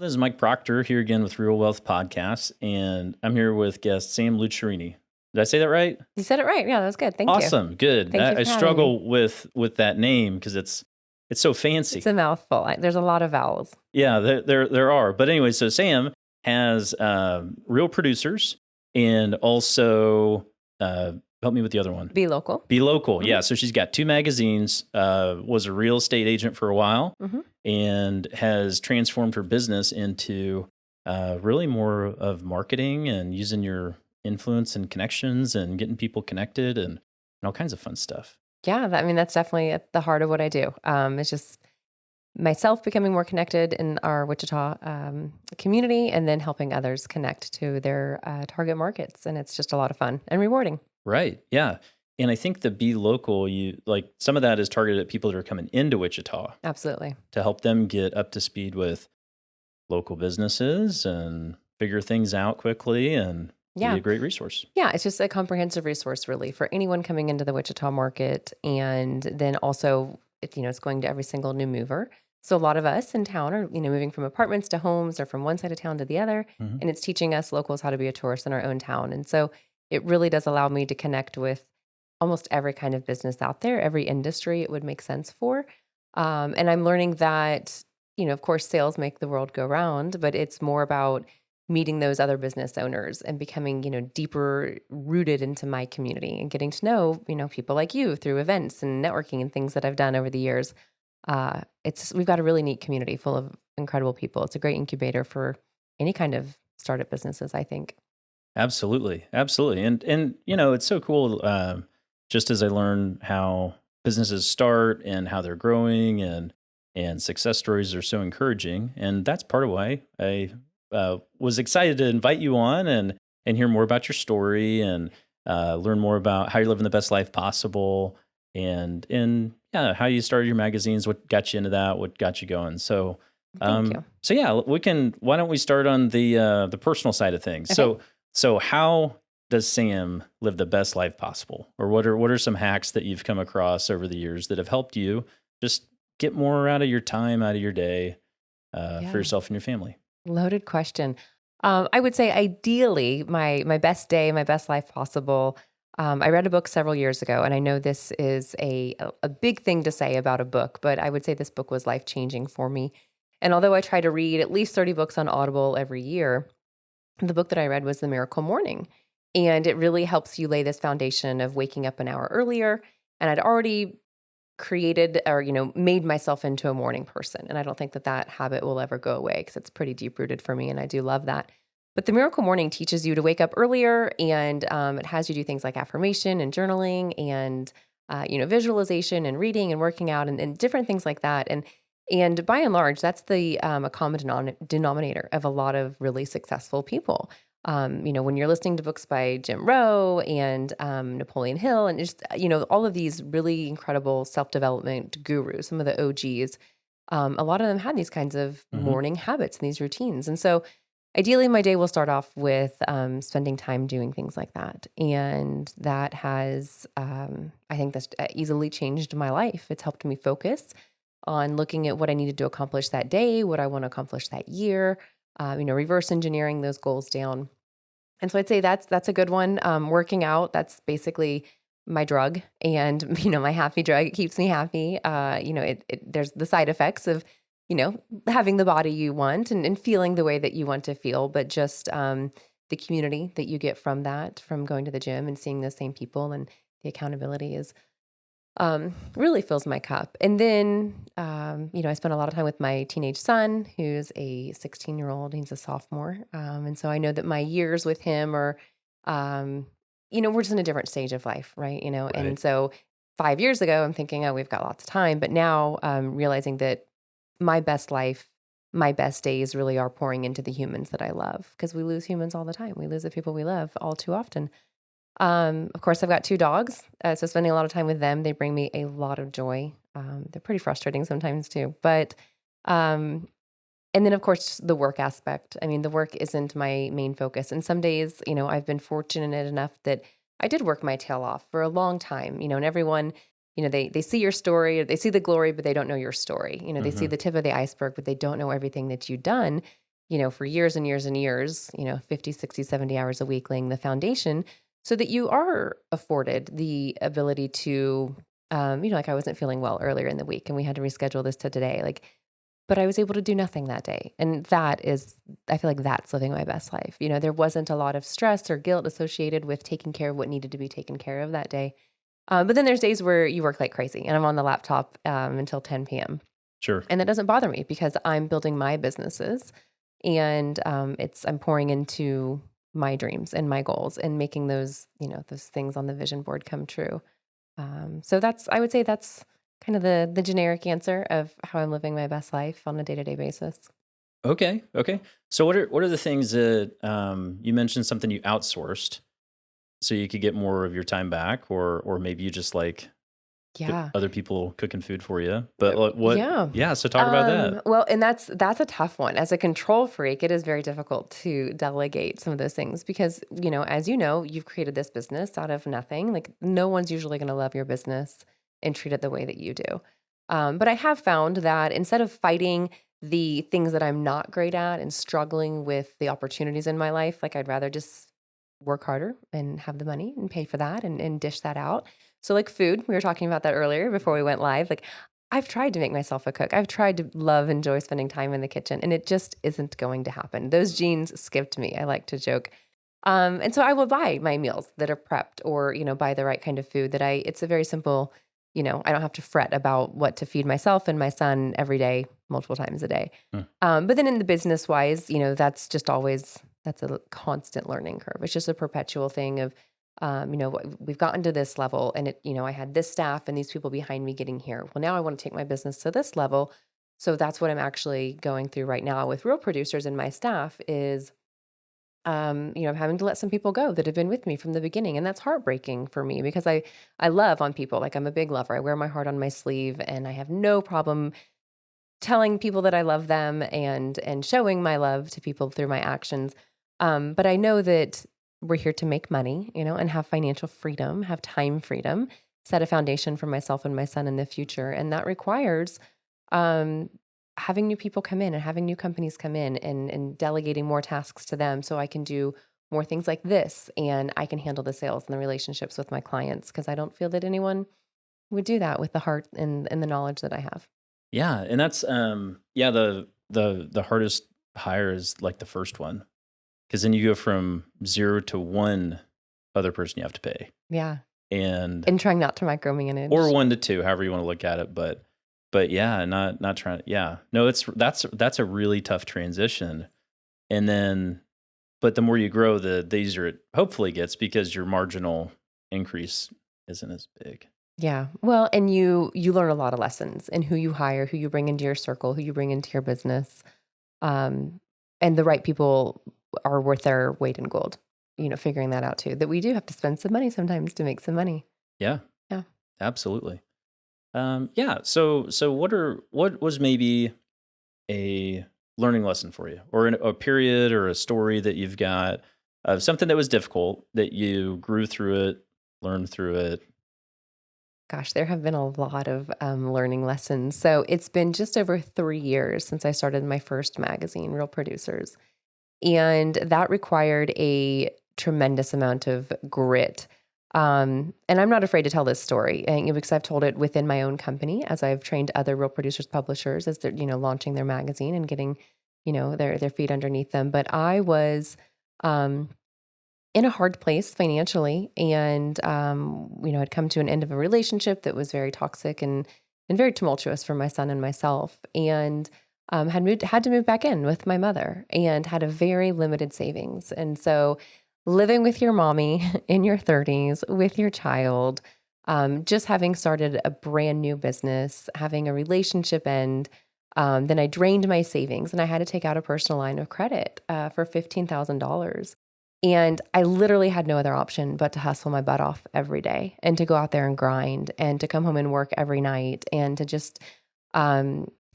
is Mike Proctor here again with Real Wealth Podcast, and I'm here with guest Sam Lucciarini. Did I say that right? You said it right. Yeah, that was good. Thank you. Awesome, good. Thank you I for having me. struggle with that name because it's so fancy. It's a mouthful. There's a lot of vowels. Yeah, there are. But anyway, so Sam has Real Producers and also help me with the other one. Be local. Be Local. Yeah, so she's got 2 magazines. Was a real estate agent for a while, and has transformed her business into really more of marketing and using your influence and connections and getting people connected and all kinds of fun stuff. Yeah, that's definitely at the heart of what I do. It's just myself becoming more connected in our Wichita community, and then helping others connect to their target markets. And it's just a lot of fun and rewarding. Right. Yeah. And I think the Be Local, some of that is targeted at people that are coming into Wichita Absolutely. to help them get up to speed with local businesses and figure things out quickly and be a great resource. Yeah, it's just a comprehensive resource really for anyone coming into the Wichita market. And then also, it's going to every single new mover. So a lot of us in town are, moving from apartments to homes or from one side of town to the other. Mhm. And it's teaching us locals how to be a tourist in our own town. And so it really does allow me to connect with almost every kind of business out there, every industry it would make sense for. And I'm learning that, of course, sales make the world go round, but it's more about meeting those other business owners and becoming, deeper rooted into my community and getting to know, people like you through events and networking and things that I've done over the years. We've got a really neat community full of incredible people. It's a great incubator for any kind of startup businesses, I think. Absolutely. Absolutely. And it's so cool. Just as I learn how businesses start and how they're growing and success stories are so encouraging. And that's part of why I was excited to invite you on and hear more about your story and learn more about how you're living the best life possible and how you started your magazines, what got you into that, what got you going. So Thank you. So yeah, why don't we start on the personal side of things? Okay. So how does Sam live the best life possible? Or what are some hacks that you've come across over the years that have helped you just get more out of your time, out of your day for yourself and your family? Loaded question. I would say ideally my best day, my best life possible. I read a book several years ago, and I know this is a big thing to say about a book, but I would say this book was life-changing for me. And although I try to read at least 30 books on Audible every year, the book that I read was The Miracle Morning. And it really helps you lay this foundation of waking up an hour earlier. And I'd already created or, made myself into a morning person. And I don't think that habit will ever go away because it's pretty deep rooted for me. And I do love that. But the Miracle Morning teaches you to wake up earlier, and it has you do things like affirmation and journaling and, visualization and reading and working out and different things like that. And by and large, that's a common denominator of a lot of really successful people. When you're listening to books by Jim Rohn and Napoleon Hill and just, all of these really incredible self-development gurus, some of the OGs, a lot of them had these kinds of morning habits and these routines. And so ideally, my day will start off with spending time doing things like that. And that has, I think that's easily changed my life. It's helped me focus on looking at what I needed to accomplish that day, what I want to accomplish that year, reverse engineering those goals down. And so I'd say that's a good one. Working out, that's basically my drug and, my happy drug. It keeps me happy. There's the side effects of, having the body you want and feeling the way that you want to feel, but just the community that you get from that, from going to the gym and seeing those same people, and the accountability is really fills my cup. And then, I spent a lot of time with my teenage son, who's a 16-year-old. He's a sophomore. And so I know that my years with him are, we're just in a different stage of life, right? Right. And so 5 years ago, I'm thinking, oh, we've got lots of time. But now realizing that my best life, my best days really are pouring into the humans that I love, because we lose humans all the time. We lose the people we love all too often. Of course, I've got 2 dogs, so spending a lot of time with them, they bring me a lot of joy. They're pretty frustrating sometimes too, but, and then of course the work aspect. I mean, the work isn't my main focus. And some days, I've been fortunate enough that I did work my tail off for a long time, and everyone, they see your story, or they see the glory, but they don't know your story. They see the tip of the iceberg, but they don't know everything that you've done. for years and years and years, 50, 60, 70 hours a week laying the foundation so that you are afforded the ability to, like I wasn't feeling well earlier in the week and we had to reschedule this to today. But I was able to do nothing that day. And I feel like that's living my best life. There wasn't a lot of stress or guilt associated with taking care of what needed to be taken care of that day. But then there's days where you work like crazy and I'm on the laptop until 10 p.m. Sure. And that doesn't bother me because I'm building my businesses and I'm pouring into my dreams and my goals and making those things on the vision board come true. So I would say that's kind of the generic answer of how I'm living my best life on a day-to-day basis. Okay. Okay. So what are the things that you mentioned something you outsourced so you could get more of your time back, or maybe you just like Yeah. other people cooking food for you. But what? Yeah. Yeah. So talk about that. Well, and that's a tough one. As a control freak, it is very difficult to delegate some of those things because, as you've created this business out of nothing. Like no one's usually going to love your business and treat it the way that you do. But I have found that instead of fighting the things that I'm not great at and struggling with the opportunities in my life, like I'd rather just work harder and have the money and pay for that and dish that out. So like food, we were talking about that earlier before we went live. Like I've tried to make myself a cook. I've tried to enjoy spending time in the kitchen, and it just isn't going to happen. Those genes skipped me. I like to joke. And so I will buy my meals that are prepped or, buy the right kind of food it's a very simple, I don't have to fret about what to feed myself and my son every day, multiple times a day. Hmm. But then in the business wise, that's a constant learning curve. It's just a perpetual thing of, we've gotten to this level and I had this staff and these people behind me getting here. Well, now I want to take my business to this level. So that's what I'm actually going through right now with real producers and my staff is, I'm having to let some people go that have been with me from the beginning. And that's heartbreaking for me because I love on people. Like I'm a big lover. I wear my heart on my sleeve and I have no problem telling people that I love them and showing my love to people through my actions. But I know that we're here to make money, and have financial freedom, have time freedom, set a foundation for myself and my son in the future. And that requires um, having new people come in and having new companies come in and delegating more tasks to them so I can do more things like this and I can handle the sales and the relationships with my clients because I don't feel that anyone would do that with the heart and the knowledge that I have. Yeah, and that's yeah, the hardest hire is like the first one, because then you go from 0 to 1 other person you have to pay, Yeah. and And trying not to or micromanage. 1 to 2, however you wanna look at it, but yeah, not trying, yeah. No, that's a really tough transition, and then but the more you grow, the easier it hopefully gets because your marginal increase isn't as big. Yeah. Well, and you learn a lot of lessons in who you hire, who you bring into your circle, who you bring into your business. Um, and the right people are worth their weight in gold. Figuring that out too. That we do have to spend some money sometimes to make some money. Yeah, Yeah. absolutely. Yeah, so what was maybe a learning lesson for you, or a period or a story that you've got of something that was difficult that you grew through it, learned through it? Gosh, there have been a lot of learning lessons. So it's been just over 3 years since I started my first magazine, Real Producers. And that required a tremendous amount of grit. And I'm not afraid to tell this story because I've told it within my own company as I've trained other Real Producers publishers as they're, launching their magazine and getting, their feet underneath them. But I was um, in a hard place financially and, had come to an end of a relationship that was very toxic and very tumultuous for my son and myself. And had to move back in with my mother and had a very limited savings. And so living with your mommy in your 30s with your child, just having started a brand new business, having a relationship end, then I drained my savings and I had to take out a personal line of credit for $15,000. And I literally had no other option but to hustle my butt off every day and to go out there and grind and to come home and work every night and to just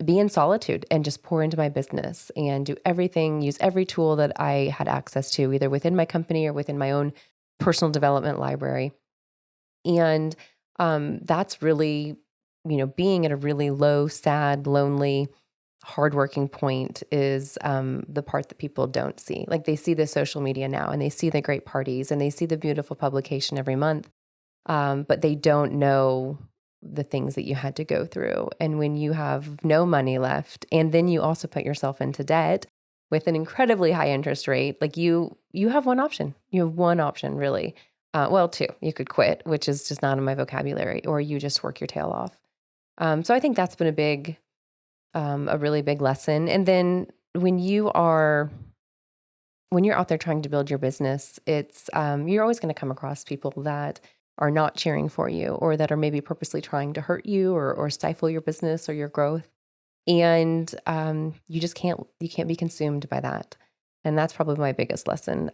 be in solitude and just pour into my business and do everything, use every tool that I had access to, either within my company or within my own personal development library. And that's really, being at a really low, sad, lonely, hardworking point is the part that people don't see. Like they see the social media now and they see the great parties and they see the beautiful publication every month, but they don't know the things that you had to go through. And when you have no money left, and then you also put yourself into debt with an incredibly high interest rate, like you have one option. You have one option, really. Well, two. You could quit, which is just not in my vocabulary, or you just work your tail off. So I think that's been a really big lesson. And then when you're out there trying to build your business, it's you're always going to come across people that are not cheering for you, or that are maybe purposely trying to hurt you or stifle your business or your growth. And you just can't be consumed by that. And that's probably my biggest lesson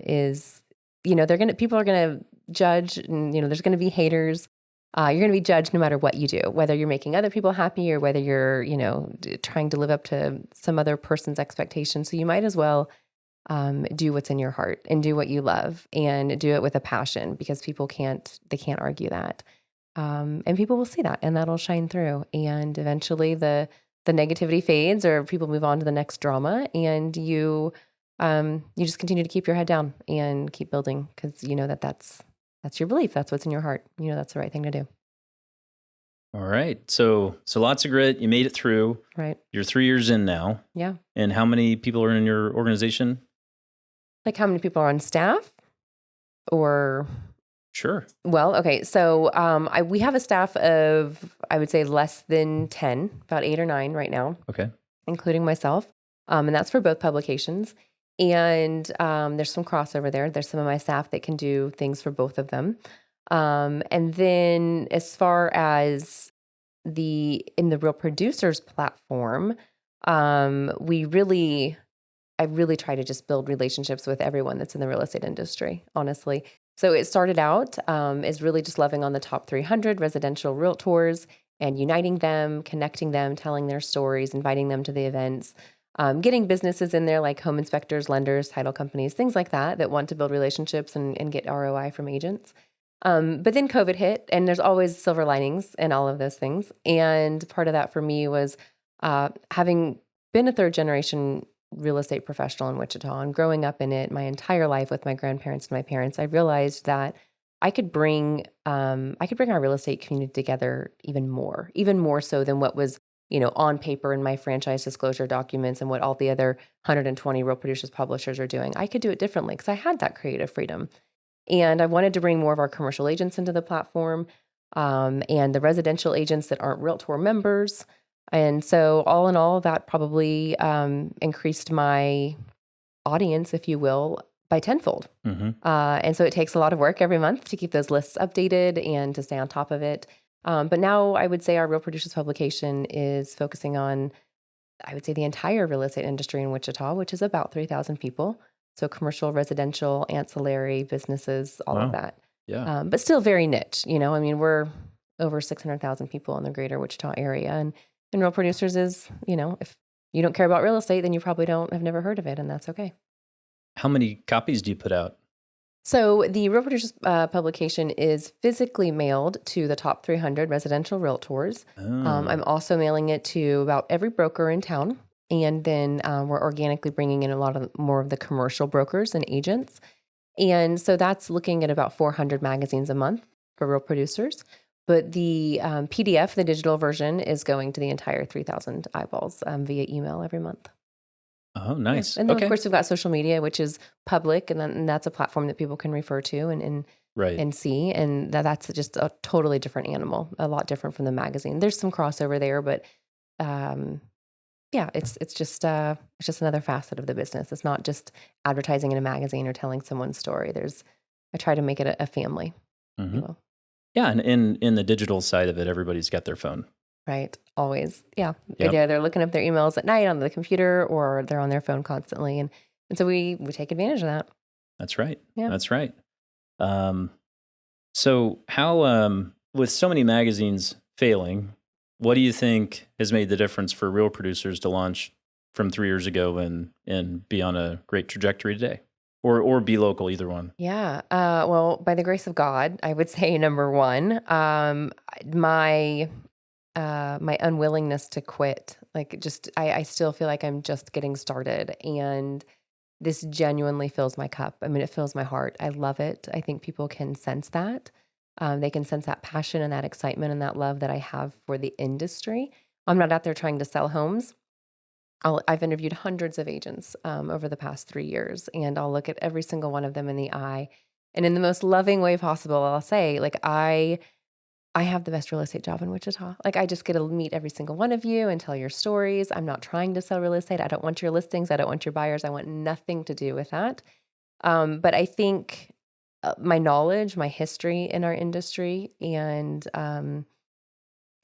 is, people are gonna judge, and there's gonna be haters. You're gonna be judged no matter what you do, whether you're making other people happy or whether you're trying to live up to some other person's expectations. So you might as well do what's in your heart and do what you love and do it with a passion, because they can't argue that. And people will see that, and that'll shine through. And eventually the negativity fades, or people move on to the next drama, and you just continue to keep your head down and keep building, because you know that's your belief. That's what's in your heart. That's the right thing to do. All right. So lots of grit. You made it through. Right. You're 3 years in now. Yeah. And how many people are in your organization? Like how many people are on staff? Or Sure. Well, okay. So we have a staff of, I would say, less than 10, about 8 or 9 right now. Okay. Including myself. And that's for both publications. And there's some crossover there. There's some of my staff that can do things for both of them. And then as far as in the Real Producers platform, I really try to just build relationships with everyone that's in the real estate industry, honestly. So it started out as really just loving on the top 300 residential realtors and uniting them, connecting them, telling their stories, inviting them to the events, getting businesses in there like home inspectors, lenders, title companies, things like that want to build relationships and get ROI from agents. But then COVID hit, and there's always silver linings in all of those things. And part of that for me was having been a third generation real estate professional in Wichita and growing up in it my entire life with my grandparents and my parents, I realized that I could bring our real estate community together even more so than what was, on paper in my franchise disclosure documents and what all the other 120 Real Producers publishers are doing. I could do it differently because I had that creative freedom. And I wanted to bring more of our commercial agents into the platform, and the residential agents that aren't Realtor members. And so all in all, that probably increased my audience, if you will, by tenfold. Mm-hmm. And so it takes a lot of work every month to keep those lists updated and to stay on top of it. But now I would say our Real Producers publication is focusing on, I would say, the entire real estate industry in Wichita, which is about 3,000 people. So commercial, residential, ancillary businesses, all of that. Yeah. But still very niche. We're over 600,000 people in the greater Wichita area. And Real Producers is, if you don't care about real estate, then you probably have never heard of it, and that's okay. How many copies do you put out? So the Real Producers publication is physically mailed to the top 300 residential realtors. Oh. I'm also mailing it to about every broker in town. And then we're organically bringing in a lot more of the commercial brokers and agents. And so that's looking at about 400 magazines a month for Real Producers. But the PDF, the digital version, is going to the entire 3,000 eyeballs via email every month. Oh, nice. Yeah. And then, okay. Of course, we've got social media, which is public, and that's a platform that people can refer to and see. And that's just a totally different animal, a lot different from the magazine. There's some crossover there, but it's just another facet of the business. It's not just advertising in a magazine or telling someone's story. I try to make it a family. Mm-hmm. Yeah, and in the digital side of it, everybody's got their phone. Right. Always. Yeah. Yep. They're looking up their emails at night on the computer, or they're on their phone constantly. And so we take advantage of that. That's right. Yeah. That's right. So how, with so many magazines failing, what do you think has made the difference for Real Producers to launch from 3 years ago and be on a great trajectory today? Or be local, either one. Yeah. Well, by the grace of God, I would say number one, my unwillingness to quit Like just, I still feel like I'm just getting started, and this genuinely fills my cup. I mean, it fills my heart. I love it. I think people can sense that. They can sense that passion and that excitement and that love that I have for the industry. I'm not out there trying to sell homes. I've interviewed hundreds of agents over the past 3 years, and I'll look at every single one of them in the eye. And in the most loving way possible, I'll say, like, I have the best real estate job in Wichita. Like, I just get to meet every single one of you and tell your stories. I'm not trying to sell real estate. I don't want your listings. I don't want your buyers. I want nothing to do with that. But I think my knowledge, my history in our industry, and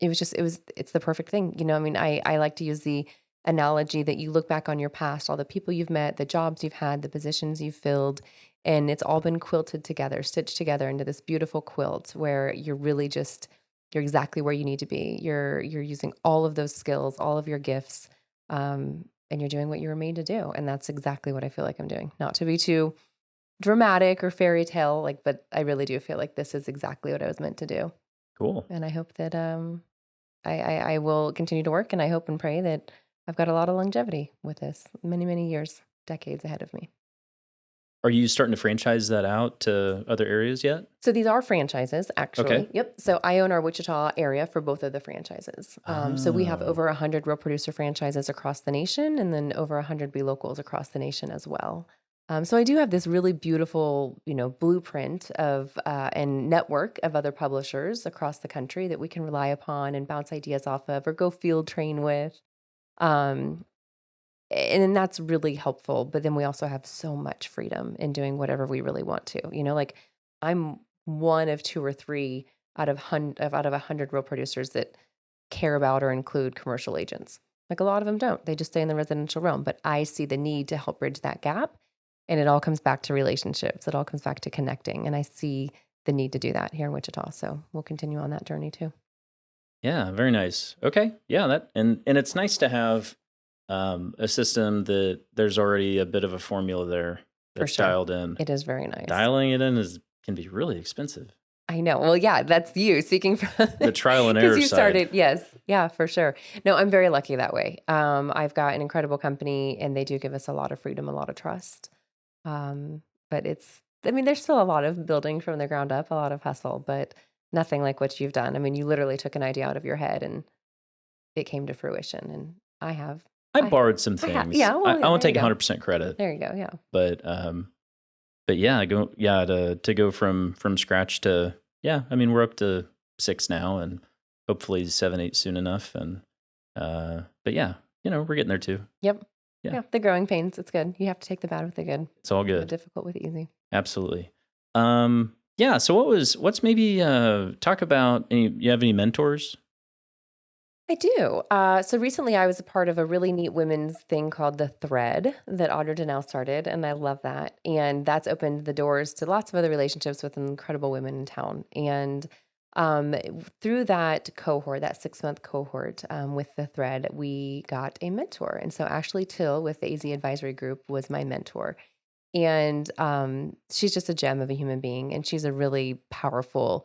it's the perfect thing. I mean, I like to use the analogy that you look back on your past, all the people you've met, the jobs you've had, the positions you've filled, and it's all been quilted together, stitched together into this beautiful quilt where you're exactly where you need to be. You're using all of those skills, all of your gifts, and you're doing what you were made to do. And that's exactly what I feel like I'm doing. Not to be too dramatic or fairy tale, but I really do feel like this is exactly what I was meant to do. Cool. And I hope that I will continue to work, and I hope and pray that I've got a lot of longevity with this, many, many years, decades ahead of me. Are you starting to franchise that out to other areas yet? So these are franchises, Okay. actually. Yep. So I own our Wichita area for both of the franchises. So we have Oh, over 100 Real Producer franchises across the nation, and then over 100 Be Locals across the nation as well. So I do have this really beautiful, blueprint of and network of other publishers across the country that we can rely upon and bounce ideas off of or go field train with. Um, and then that's really helpful. But then we also have so much freedom in doing whatever we really want to. Like I'm one of two or three out of 100 real producers that care about or include commercial agents. Like a lot of them don't. They just stay in the residential realm. But I see the need to help bridge that gap. And it all comes back to relationships. It all comes back to connecting. And I see the need to do that here in Wichita. So we'll continue on that journey too. yeah, very nice. Okay, yeah, and it's nice to have a system that there's already a bit of a formula there For that's sure. dialed in. It is very nice. Dialing it in is can be really expensive. I know. Well, yeah, that's you speaking from The trial and because error you side. started. Yes. Yeah, for sure. No, I'm very lucky that way. I've got an incredible company, and they do give us a lot of freedom, a lot of trust. Um, but I mean, there's still a lot of building from the ground up, a lot of hustle, but nothing like what you've done. I mean, you literally took an idea out of your head and it came to fruition. And I have, I I, borrowed some I have, things. yeah, I, well, I yeah, won't there you take go. 100% credit, There you go. Yeah. but yeah, to go from scratch to yeah. I mean, we're up to 6 now, and hopefully 7, 8 soon enough. And but yeah, we're getting there too. Yep. Yeah. Yeah. The growing pains. It's good. You have to take the bad with the good, It's all the good. difficult with the easy. Absolutely. Yeah. So what's maybe talk about? You have any mentors? I do. So recently I was a part of a really neat women's thing called The Thread that Audra Danelle started, and I love that. And that's opened the doors to lots of other relationships with incredible women in town. And um, through that cohort, that 6-month cohort with The Thread, we got a mentor. And so Ashley Till with the AZ Advisory Group was my mentor. And she's just a gem of a human being, and she's a really powerful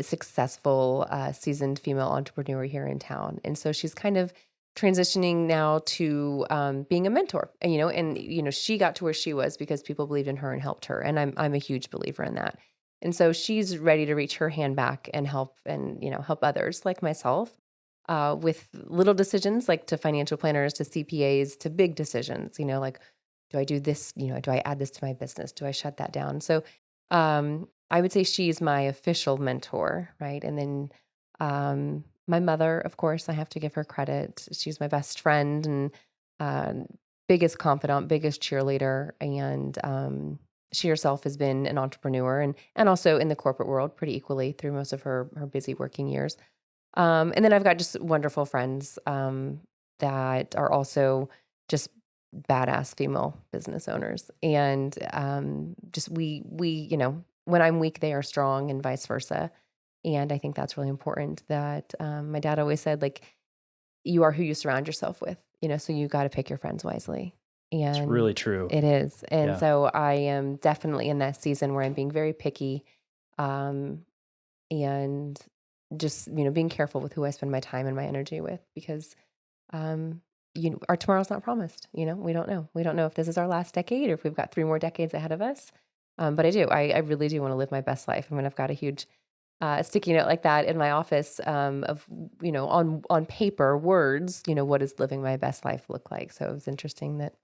successful, seasoned female entrepreneur here in town. And so she's kind of transitioning now to being a mentor. And she got to where she was because people believed in her and helped her. And I'm a huge believer in that. And so she's ready to reach her hand back and help others like myself with little decisions, like to financial planners, to CPAs, to big decisions. Like, do I do this? Do I add this to my business? Do I shut that down? So I would say she's my official mentor, right? And then my mother, of course, I have to give her credit. She's my best friend and biggest confidant, biggest cheerleader. And she herself has been an entrepreneur and also in the corporate world pretty equally through most of her busy working years. And then I've got just wonderful friends that are also just badass female business owners. And just we when I'm weak, they are strong and vice versa. And I think that's really important that my dad always said, like, you are who you surround yourself with, so you got to pick your friends wisely. It's And really true. it is. And Yeah. so I am definitely in that season where I'm being very picky um, and just, being careful with who I spend my time and my energy with because um, our tomorrow's not promised. We don't know. We don't know if this is our last decade or if we've got 3 more decades ahead of us. But I do. I really do want to live my best life. I mean, I've got a huge sticky note like that in my office of on paper words. What does living my best life look like? So it was interesting that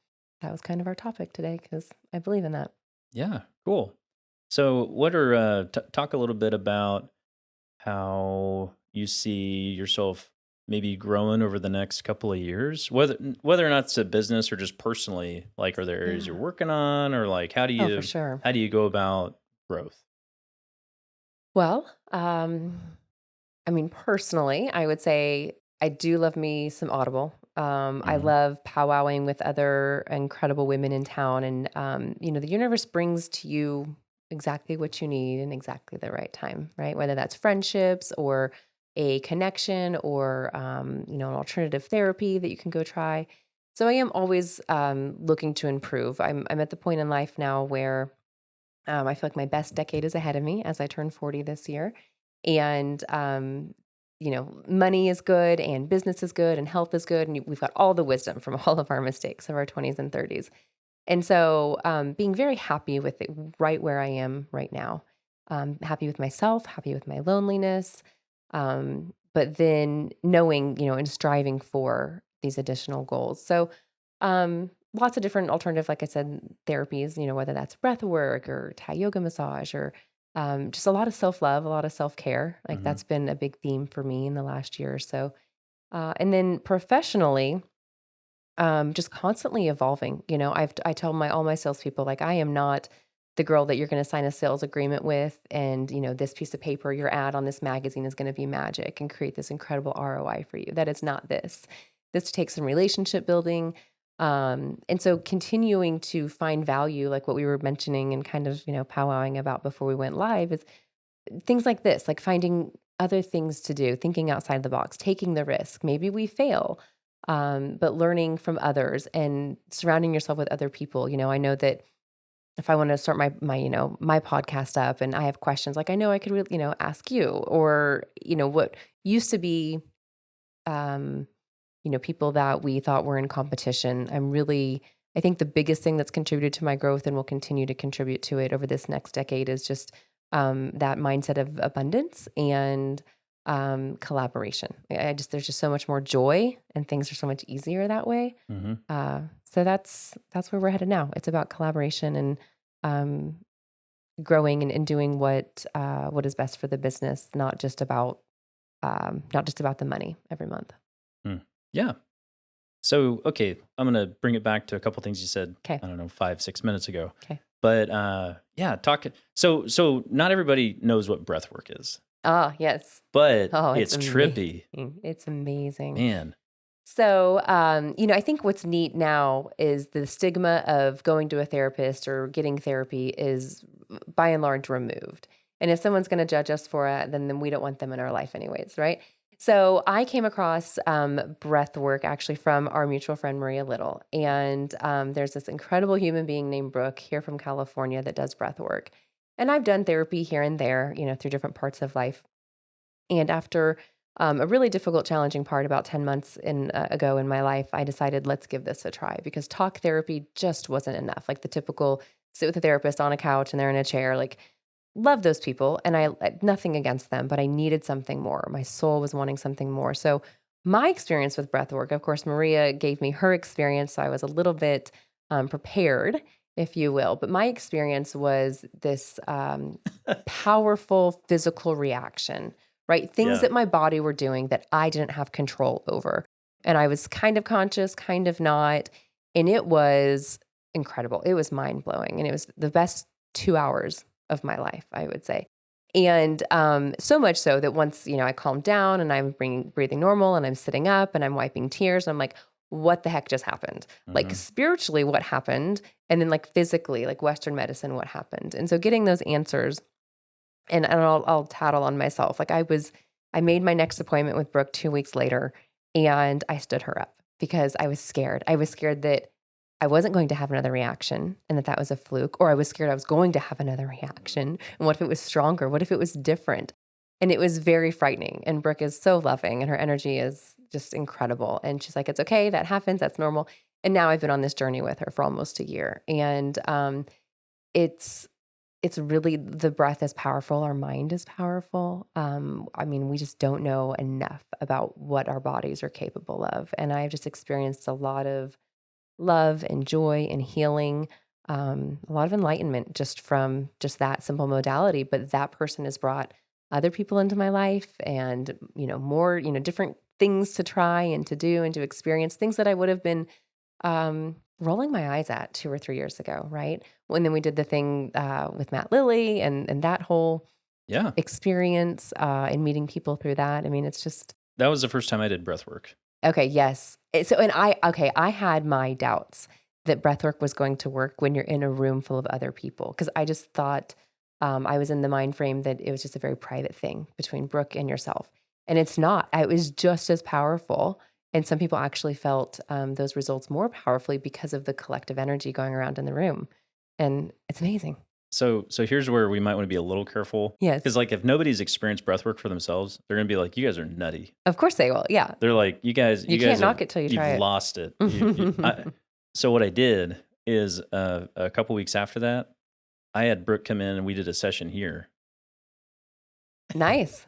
that was kind of our topic today because I believe in that. Yeah, cool. So, what are talk a little bit about how you see yourself maybe growing over the next couple of years, whether or not it's a business or just personally. Like, are there areas you're Yeah. working on, or like Oh, for sure. how do you go about growth? Well, I mean, personally, I would say I do love me some Audible. I Hmm. love powwowing with other incredible women in town. And, the universe brings to you exactly what you need in exactly the right time, right? Whether that's friendships or a connection or, an alternative therapy that you can go try. So I am always looking to improve. I'm at the point in life now where I feel like my best decade is ahead of me as I turn 40 this year. And, money is good and business is good and health is good. And we've got all the wisdom from all of our mistakes of our 20s and 30s. And so being very happy with it right where I am right now, happy with myself, happy with my loneliness. But then knowing, and striving for these additional goals. So, lots of different alternative, like I said, therapies, whether that's breath work or Thai yoga massage or just a lot of self love, a lot of self care. Like Hmm. that's been a big theme for me in the last year or so. And then professionally, just constantly evolving. I tell all my salespeople like I am not the girl that you're going to sign a sales agreement with, and this piece of paper, your ad on this magazine is going to be magic and create this incredible ROI for you. That is not this. This takes some relationship building, and so continuing to find value, like what we were mentioning and kind of powwowing about before we went live, is things like this, like finding other things to do, thinking outside the box, taking the risk. Maybe we fail, but learning from others and surrounding yourself with other people. I know that if I want to start my podcast up and I have questions, like I know I could really, ask you or, what used to be, um, people that we thought were in competition. I think the biggest thing that's contributed to my growth and will continue to contribute to it over this next decade is just that mindset of abundance and collaboration. There's just so much more joy and things are so much easier that way. Hmm. So that's where we're headed now. It's about collaboration and um, growing and doing what is best for the business, not just about the money every month. Yeah. So, okay, I'm gonna bring it back to a couple things you said. Okay. I don't know, 5 6 minutes ago. Okay. But yeah, talk. So not everybody knows what breath work is, Ah, yes. but Oh, it's it's trippy, amazing. It's amazing. man. So, I think what's neat now is the stigma of going to a therapist or getting therapy is by and large removed. And if someone's going to judge us for it, then we don't want them in our life anyways, right? So I came across breath work actually from our mutual friend Maria Little. And there's this incredible human being named Brooke here from California that does breath work. And I've done therapy here and there, through different parts of life. And after a really difficult, challenging part about 10 months ago in my life, I decided, let's give this a try because talk therapy just wasn't enough. Like the typical sit with a therapist on a couch and they're in a chair, like, love those people. And nothing against them, but I needed something more. My soul was wanting something more. So, my experience with breath work, of course, Maria gave me her experience. So, I was a little bit prepared, if you will. But my experience was this powerful physical reaction, right? Things Yeah. that my body were doing that I didn't have control over. And I was kind of conscious, kind of not. And it was incredible. It was mind blowing. And it was the best 2 hours of my life, I would say. And so much so that once, I calmed down and I'm breathing normal and I'm sitting up and I'm wiping tears, I'm like, what the heck just happened? Like Hmm. spiritually, what happened? And then like physically, like Western medicine, what happened? And so getting those answers and I'll tattle on myself. Like I made my next appointment with Brooke 2 weeks later, and I stood her up because I was scared. I was scared that I wasn't going to have another reaction and that was a fluke, or I was scared I was going to have another reaction. And what if it was stronger? What if it was different? And it was very frightening. And Brooke is so loving and her energy is just incredible. And she's like, it's okay. That happens. That's normal. And now I've been on this journey with her for almost a year. And it's it's really, the breath is powerful. Our mind is powerful. I mean, we just don't know enough about what our bodies are capable of. And I've just experienced a lot of love and joy and healing, a lot of enlightenment just from just that simple modality. But that person has brought other people into my life and, more, different things to try and to do and to experience, things that I would have been rolling my eyes at 2 or 3 years ago, right? When then we did the thing with Matt Lilly and that whole Yeah. experience and meeting people through that. I mean, it's just That was the first time I did breath work. okay. Yes. So, and I had my doubts that breathwork was going to work when you're in a room full of other people because I just thought I was in the mind frame that it was just a very private thing between Brooke and yourself, and it's not. It was just as powerful. And some people actually felt those results more powerfully because of the collective energy going around in the room. And it's amazing. So here's where we might want to be a little careful. Yes. Because like if nobody's experienced breath work for themselves, they're gonna be like, you guys are nutty. Of course they will. Yeah. They're like, you guys can't knock it till you try you've it. lost it. So what I did is a couple weeks after that, I had Brooke come in and we did a session here. Nice.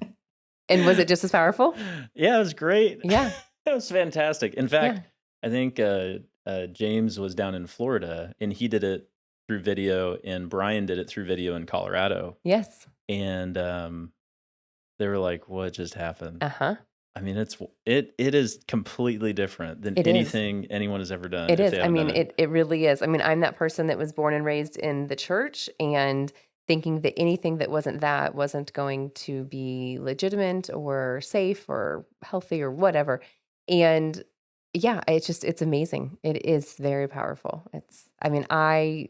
And was it just as powerful? Yeah, it was great. Yeah. It was fantastic. In fact, Yeah. I think James was down in Florida and he did it through video, and Brian did it through video in Colorado. Yes. And they were like, "What just happened?" Uh-huh. I mean, it is completely different than It is. anything anyone has ever done. It if is. they I haven't mean, done it. it really is. I mean, I'm that person that was born and raised in the church and thinking that anything that wasn't going to be legitimate or safe or healthy or whatever. And yeah, it's amazing. It is very powerful. I mean, I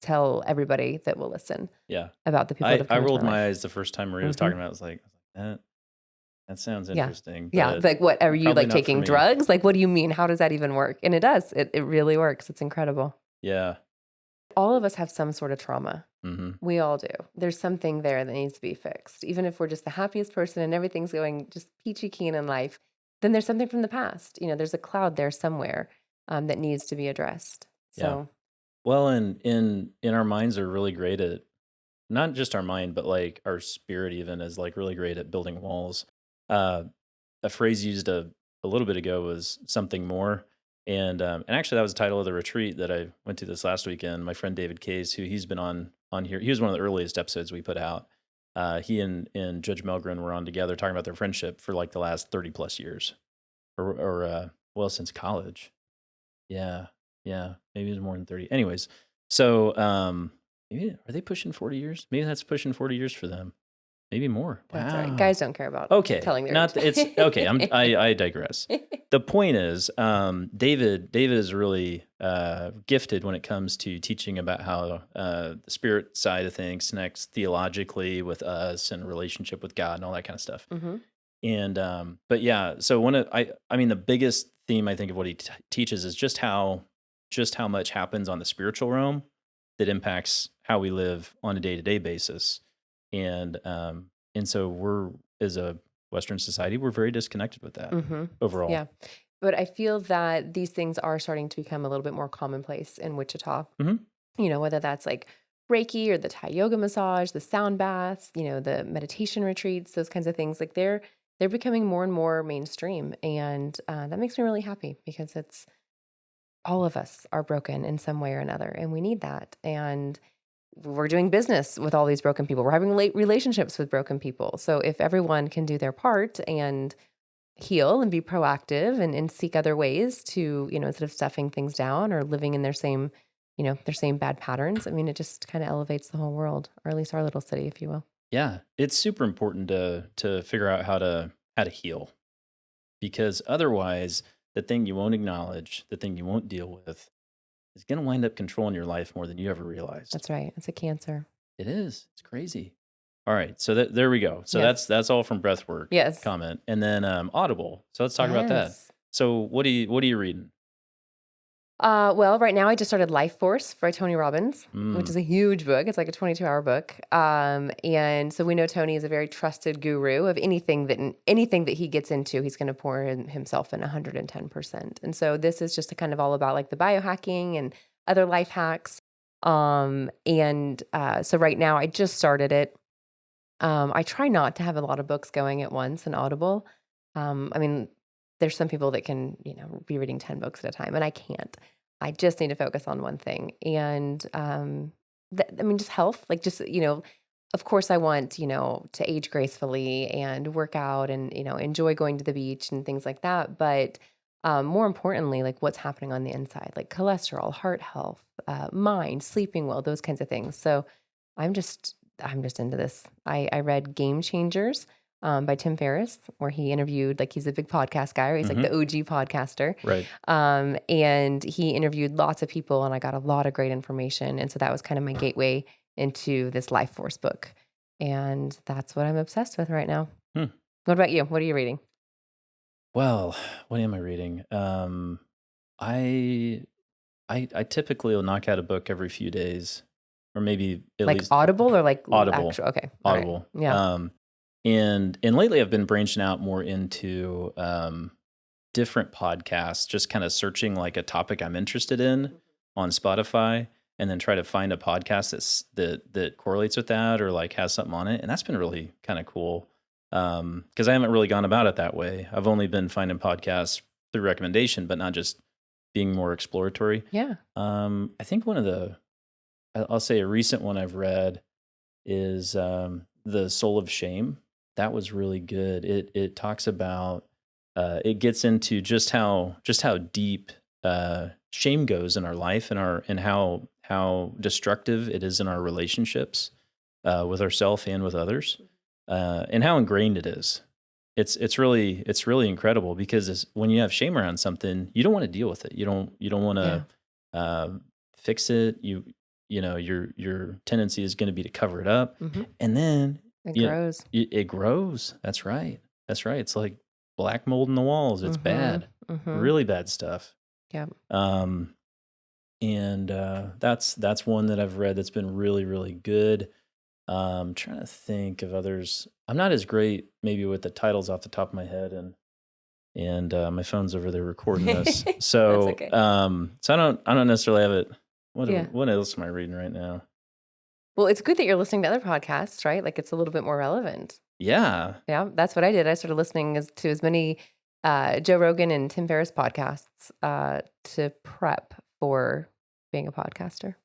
tell everybody that will listen Yeah, about the people that have I come into rolled my my life. eyes the first time Maria was Mhm. talking about it. I was like, that sounds Yeah. interesting, Yeah. but Like, what are you probably like not for taking me. drugs? Like, what do you mean? How does that even work? And it does. It really works. It's incredible. Yeah. All of us have some sort of trauma. Hmm. We all do. There's something there that needs to be fixed. Even if we're just the happiest person and everything's going just peachy keen in life, then there's something from the past. There's a cloud there somewhere that needs to be addressed. Yeah. So, Well, and in our minds are really great at not just our mind, but like our spirit even is like really great at building walls. Uh, a phrase used a little bit ago was something more. And actually that was the title of the retreat that I went to this last weekend. My friend David Case, who he's been on here, he was one of the earliest episodes we put out. He and Judge Melgren were on together talking about their friendship for like the last 30 plus years or well, since college. Yeah. Yeah. Maybe it was more than 30. Anyways, so maybe are they pushing 40 years? Maybe that's pushing 40 years for them. Maybe more. that's all right. Wow. Guys don't care about Okay. telling their Not age. it's okay. I digress. The point is, David is really gifted when it comes to teaching about how the spirit side of things connects theologically with us and relationship with God and all that kind of stuff. Hmm. And but yeah, so I mean the biggest theme I think of what he teaches is just how much happens on the spiritual realm that impacts how we live on a day-to-day basis. And so we're, as a Western society, we're very disconnected with that Hmm. overall. Yeah. But I feel that these things are starting to become a little bit more commonplace in Wichita. Hmm. Whether that's like Reiki or the Thai yoga massage, the sound baths, the meditation retreats, those kinds of things. Like they're becoming more and more mainstream, and that makes me really happy because it's all of us are broken in some way or another, and we need that. And we're doing business with all these broken people. We're having relationships with broken people. So if everyone can do their part and heal and be proactive and seek other ways to, instead of stuffing things down or living in their same, their same bad patterns, I mean, it just kind of elevates the whole world, or at least our little city, if you will. Yeah, it's super important to figure out how to heal, because otherwise, the thing you won't acknowledge, the thing you won't deal with, is going to wind up controlling your life more than you ever realized. That's right. It's a cancer. It is. It's crazy. All right, so there we go. So Yes. that's all from Breathwork. Yes. Comment, and then Audible. So let's talk about that. Yes. So what are you reading? Well, right now I just started Life Force by Tony Robbins, which Mm, is a huge book. It's like a 22-hour book. And so we know Tony is a very trusted guru of anything that he gets into, he's going to pour himself in 110%. And so this is just a kind of all about like the biohacking and other life hacks. So right now I just started it. I try not to have a lot of books going at once in Audible. I mean, there's some people that can, be reading 10 books at a time, and I can't. I just need to focus on one thing. And just health, like just, of course I want, to age gracefully and work out and, enjoy going to the beach and things like that. But more importantly, like what's happening on the inside, like cholesterol, heart health, mind, sleeping well, those kinds of things. So I'm just I'm just into this. I read Game Changers by Tim Ferriss, where he interviewed, like he's a big podcast guy, or he's like hmm the OG podcaster. right. And he interviewed lots of people, and I got a lot of great information. And so that was kind of my gateway into this Life Force book. And that's what I'm obsessed with right now. Hmm. What about you? What are you reading? Well, what am I reading? I I typically will knock out a book every few days, or maybe at Like least Audible or like Audible. actual? Okay. All right. Audible. Yeah. And lately I've been branching out more into different podcasts, just kind of searching like a topic I'm interested in on Spotify, and then try to find a podcast that correlates with that or like has something on it. And that's been really kind of cool. Because I haven't really gone about it that way. I've only been finding podcasts through recommendation, but not just being more exploratory. Yeah. I think I'll say a recent one I've read is The Soul of Shame. That was really good. It talks about it gets into just how deep shame goes in our life and how destructive it is in our relationships with ourselves and with others, and how ingrained it is. It's really incredible because when you have shame around something, you don't want to deal with it. You don't want Yeah. to fix it. Your tendency is going to be to cover it up, hmm and then It you, grows. it grows. That's right. That's right. It's like black mold in the walls. It's hmm bad, hmm really bad stuff. Yeah. Um, and that's one that I've read that's been really really good. Trying to think of others. I'm not as great maybe with the titles off the top of my head, and my phone's over there recording this. That's So okay. so I don't necessarily have it. Yeah. What else am I reading right now? Well, it's good that you're listening to other podcasts, right? Like it's a little bit more relevant. Yeah. Yeah, that's what I did. I started listening to as many Joe Rogan and Tim Ferriss podcasts to prep for being a podcaster.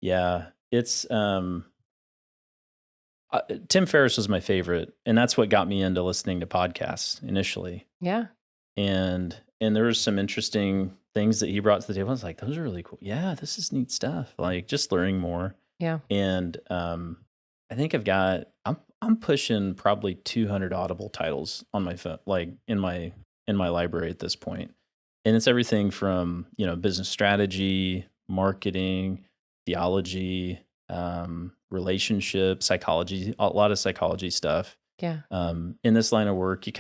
Yeah. It's Tim Ferriss was my favorite, and that's what got me into listening to podcasts initially. Yeah. And there was some interesting things that he brought to the table. I was like, those are really cool. Yeah, this is neat stuff. Like just learning more. Yeah. And I think I'm pushing probably 200 Audible titles on my phone, like in my library at this point. And it's everything from, business strategy, marketing, theology, relationship, psychology, a lot of psychology stuff. Yeah. In this line of work, you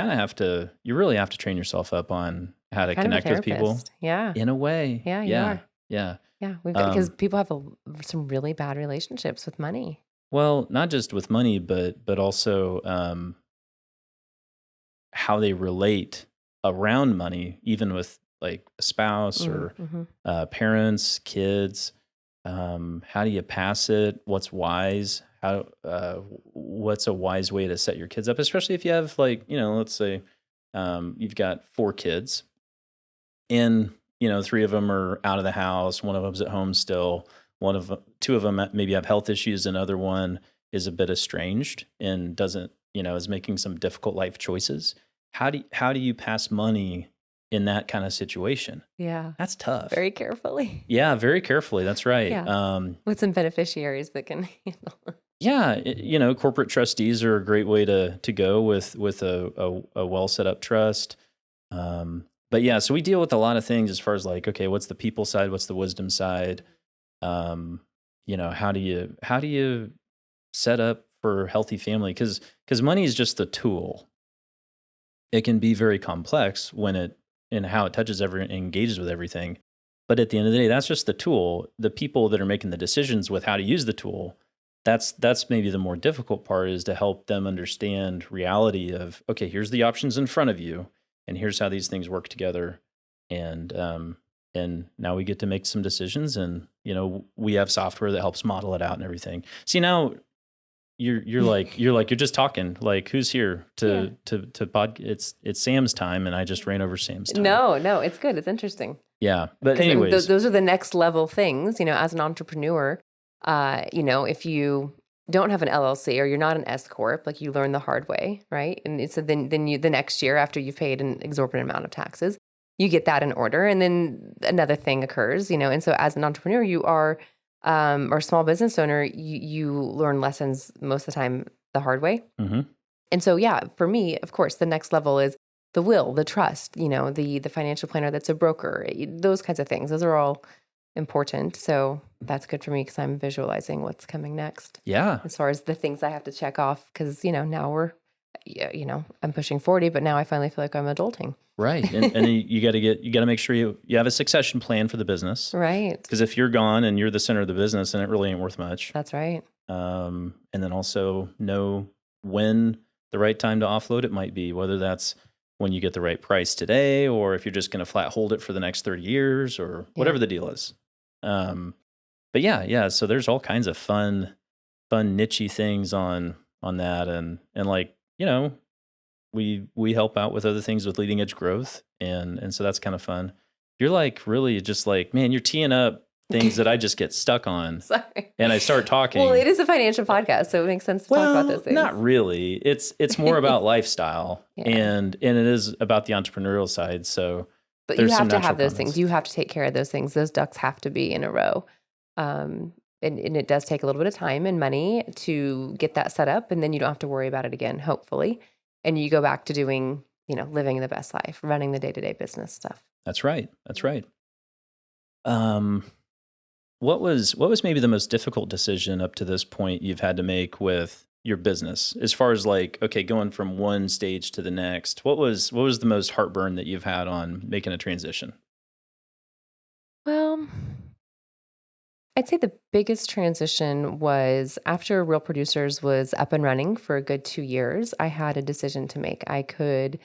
really have to train yourself up on how to Kind of a connect with people therapist. Yeah. in a way. Yeah, you Yeah. are. Yeah. Yeah. We've got, because Um, people have some really bad relationships with money. well, not just with money, but also how they relate around money, even with like a spouse or Mm-hmm. parents, kids. How do you pass it? What's wise? What's a wise way to set your kids up, especially if you have like, let's say you've got 4 kids and, three of them are out of the house. One of them's at home still. Two of them maybe have health issues. Another one is a bit estranged and doesn't, is making some difficult life choices. How do you pass money in that kind of situation? Yeah. That's tough. Very carefully. Yeah, very carefully. That's right. Yeah. With some beneficiaries that can handle it. Yeah, corporate trustees are a great way to go with a well set up trust. But yeah, so we deal with a lot of things as far as like, okay, what's the people side? What's the wisdom side? How do you set up for healthy family? Because money is just the tool. It can be very complex when and how it touches engages with everything. But at the end of the day, that's just the tool. The people that are making the decisions with how to use the tool, that's maybe the more difficult part, is to help them understand reality of, okay, here's the options in front of you, and here's how these things work together. And now we get to make some decisions, and we have software that helps model it out and everything. See, now you're just talking, like, who's here Yeah. to pod? It's Sam's time, and I just ran over Sam's time. No, it's good. It's interesting. Yeah, but Because anyways, those are the next level things, as an entrepreneur. If you don't have an LLC or you're not an S corp, like, you learn the hard way, right? And so then you, the next year, after you've paid an exorbitant amount of taxes, you get that in order, and then another thing occurs, And so as an entrepreneur, you are, or small business owner, you learn lessons most of the time the hard way. mhm. And so, yeah, for me, of course, the next level is the will, the trust, the financial planner that's a broker, those kinds of things. Those are all important. So that's good for me because I'm visualizing what's coming next Yeah, as far as the things I have to check off. Because, now I'm pushing 40, but now I finally feel like I'm adulting. right. And you got to make sure you have a succession plan for the business, Right. because if you're gone and you're the center of the business, then it really ain't worth much. That's right. And then also know when the right time to offload it might be, whether that's when you get the right price today, or if you're just going to flat hold it for the next 30 years, or whatever Yeah. the deal is. But yeah. So there's all kinds of fun nichey things on that, and like, we help out with other things with leading edge growth, and so that's kind of fun. You're like really just like, man, you're teeing up things that I just get stuck on, Sorry. and I start talking. Well, it is a financial podcast, so it makes sense to talk about those things. Not really. It's more about lifestyle, Yeah. and it is about the entrepreneurial side. So, But you there's have some to have natural those comments. things. You have to take care of those things. Those ducks have to be in a row. And it does take a little bit of time and money to get that set up. And then you don't have to worry about it again, hopefully. And you go back to doing, living the best life, running the day-to-day business stuff. That's right. That's right. What was maybe the most difficult decision up to this point you've had to make with your business, as far as like, okay, going from one stage to the next? What was the most heartburn that you've had on making a transition? Well, I'd say the biggest transition was after Real Producers was up and running for a good 2 years. I had a decision to make. I could,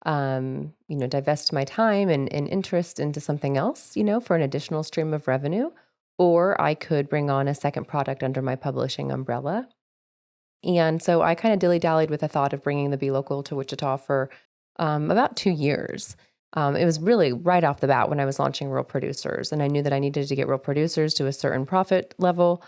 divest my time and interest into something else, for an additional stream of revenue, or I could bring on a second product under my publishing umbrella. And so I kind of dilly-dallied with the thought of bringing the Be Local to Wichita for about 2 years. It was really right off the bat when I was launching Real Producers, and I knew that I needed to get Real Producers to a certain profit level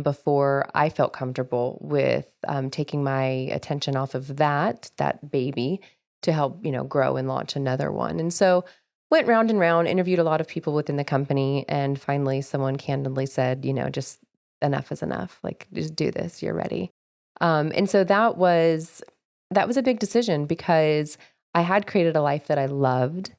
before I felt comfortable with taking my attention off of that baby to help, grow and launch another one. And so went round and round, interviewed a lot of people within the company, and finally someone candidly said, just enough is enough. Like, just do this. You're ready. And so that was a big decision because I had created a life that I loved.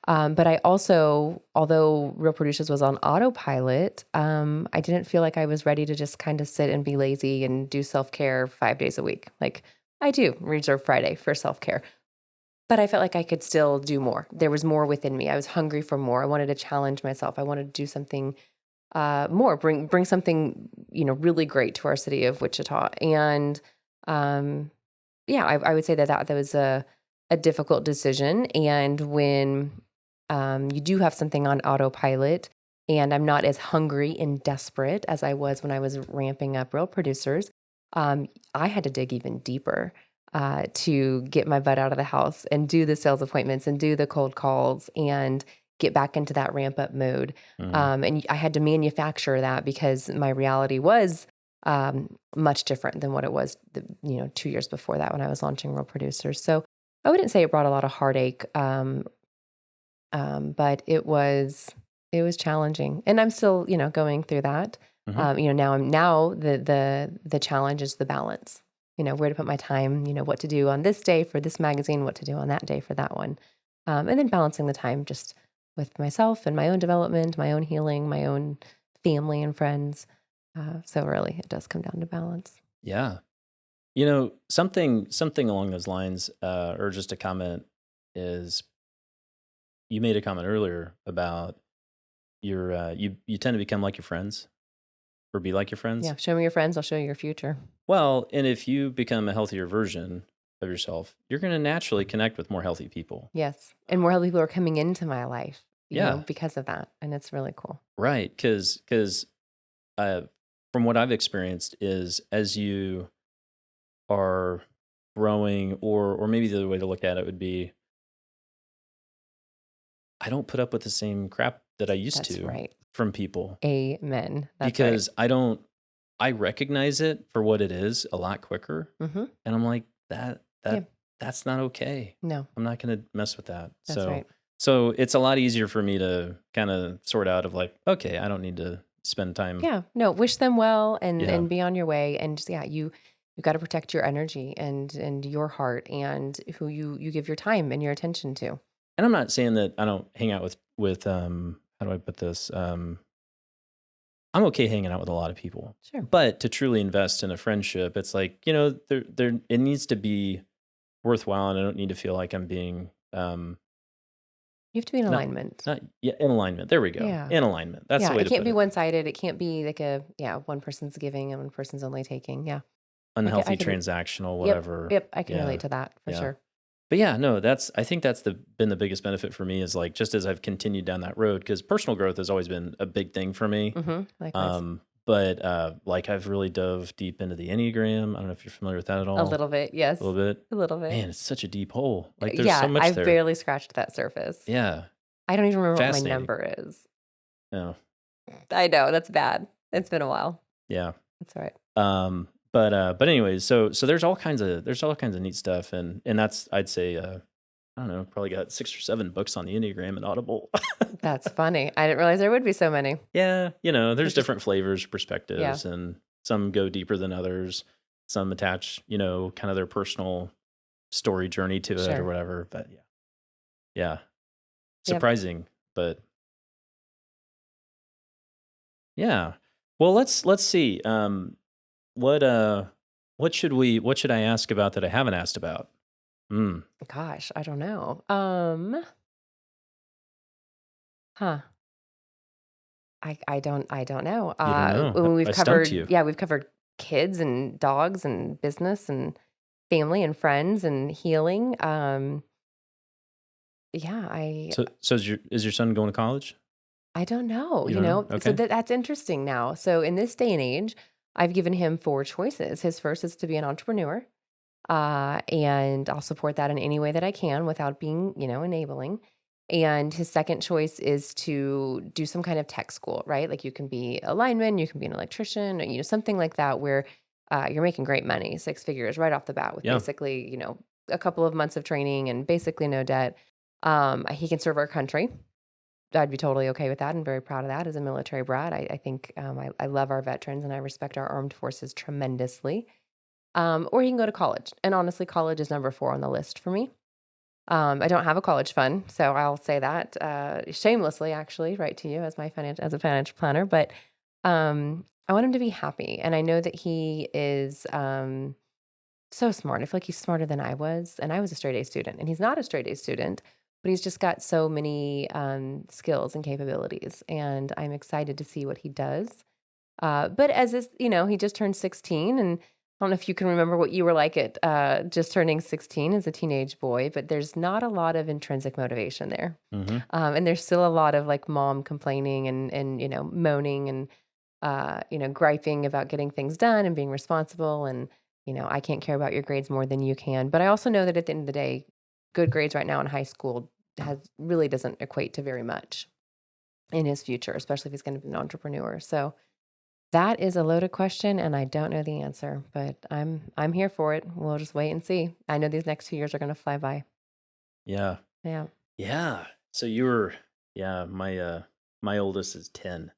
But I also, although Real Producers was on autopilot, I didn't feel like I was ready to just kind of sit and be lazy and do self-care 5 days a week. Like, I do reserve Friday for self-care. But I felt like I could still do more. There was more within me. I was hungry for more. I wanted to challenge myself. I wanted to do something more, bring something, really great to our city of Wichita. And I would say that was a difficult decision. And when you do have something on autopilot, and I'm not as hungry and desperate as I was when I was ramping up Real Producers, I had to dig even deeper to get my butt out of the house and do the sales appointments and do the cold calls and get back into that ramp up mode. And I had to manufacture that because my reality was much different than what it was, 2 years before that when I was launching Real Producers. So I wouldn't say it brought a lot of heartache, but it was challenging, and I'm still, going through that. Now the challenge is the balance. Where to put my time. What to do on this day for this magazine, what to do on that day for that one, and then balancing the time just with myself and my own development, my own healing, my own family and friends. So really, it does come down to balance. Yeah. Something along those lines, or just a comment, is you made a comment earlier about you tend to become like your friends or be like your friends. Yeah. Show me your friends. I'll show you your future. Well, and if you become a healthier version of yourself, you're going to naturally connect with more healthy people. Yes. And more healthy people are coming into my life, Yeah, because of that. And it's really cool. right. Because uh, from what I've experienced is as you are growing, or maybe the other way to look at it would be, I don't put up with the same crap that I used That's to right. from people Amen. That's right. because I recognize it for what it is a lot quicker. Mm-hmm. And I'm like, Yeah. that's not okay. No, I'm not gonna mess with that. that's right. So it's a lot easier for me to kind of sort out of like, okay, I don't need to spend time. Yeah. No, wish them well and Yeah. be on your way. And just, yeah, you got to protect your energy and your heart and who you give your time and your attention to. And I'm not saying that I don't hang out with how do I put this? I'm okay hanging out with a lot of people. Sure. But to truly invest in a friendship, it's like, there it needs to be worthwhile, and I don't need to feel like I'm being You have to be in not alignment. not yeah, in alignment. There we go. Yeah. In alignment. That's Yeah. the way It to can't put be it. one sided. It can't be like one person's giving and one person's only taking. Yeah. I Unhealthy, can, transactional, yep. whatever. Yep. I can Yeah. relate to that for Yeah. sure. But yeah, no, I think that's been the biggest benefit for me is like just as I've continued down that road, because personal growth has always been a big thing for me. Mm-hmm. Likewise. But like I've really dove deep into the Enneagram. I don't know if you're familiar with that at A all. little bit. A Yes. little bit. A little bit. Man, it's such a deep hole. Like there's so Yeah. much I've there. barely scratched that surface. Yeah. I don't even remember what my Fascinating. number is. Yeah. I know. That's bad. It's been a while. Yeah. That's all right. But anyways, so there's all kinds of neat stuff, and that's I'd say I don't know, probably got 6 or 7 books on the Enneagram and Audible. That's funny. I didn't realize there would be so many. Yeah, there's Which is, different flavors, yeah. perspectives, and some go deeper than others. Some attach, kind of their personal story journey to it or Sure. whatever. But yeah, Yep. surprising, but yeah. Well, let's see. What what should I ask about that I haven't asked about? Hmm. Gosh, I don't know. Huh. I don't know. You don't know. When we've I stumped covered, you. yeah, we've covered kids and dogs and business and family and friends and healing. Yeah, So is your son going to college? I don't know, You don't know? So Okay. that's interesting now. So in this day and age, I've given him 4 choices. His first is to be an entrepreneur. And I'll support that in any way that I can without being, enabling. And his second choice is to do some kind of tech school, right? Like you can be a lineman, you can be an electrician, or, something like that where you're making great money, 6 figures right off the bat with Yeah. basically, a couple of months of training and basically no debt. He can serve our country. I'd be totally okay with that and very proud of that as a military brat. I think I love our veterans and I respect our armed forces tremendously. Or he can go to college. And honestly, college is number 4 on the list for me. I don't have a college fund, so I'll say that shamelessly, actually, right to you as as a financial planner. But I want him to be happy, and I know that he is so smart. I feel like he's smarter than I was, and I was a straight A student, and he's not a straight A student, but he's just got so many skills and capabilities, and I'm excited to see what he does. But as this, he just turned 16, and I don't know if you can remember what you were like at just turning 16 as a teenage boy, but there's not a lot of intrinsic motivation there. Hmm. And there's still a lot of like mom complaining and moaning and, griping about getting things done and being responsible. And, I can't care about your grades more than you can. But I also know that at the end of the day, good grades right now in high school really doesn't equate to very much in his future, especially if he's going to be an entrepreneur. So, that is a loaded question, and I don't know the answer, but I'm here for it. We'll just wait and see. I know these next 2 years are going to fly by. Yeah. Yeah. Yeah. So yeah, my oldest is 10.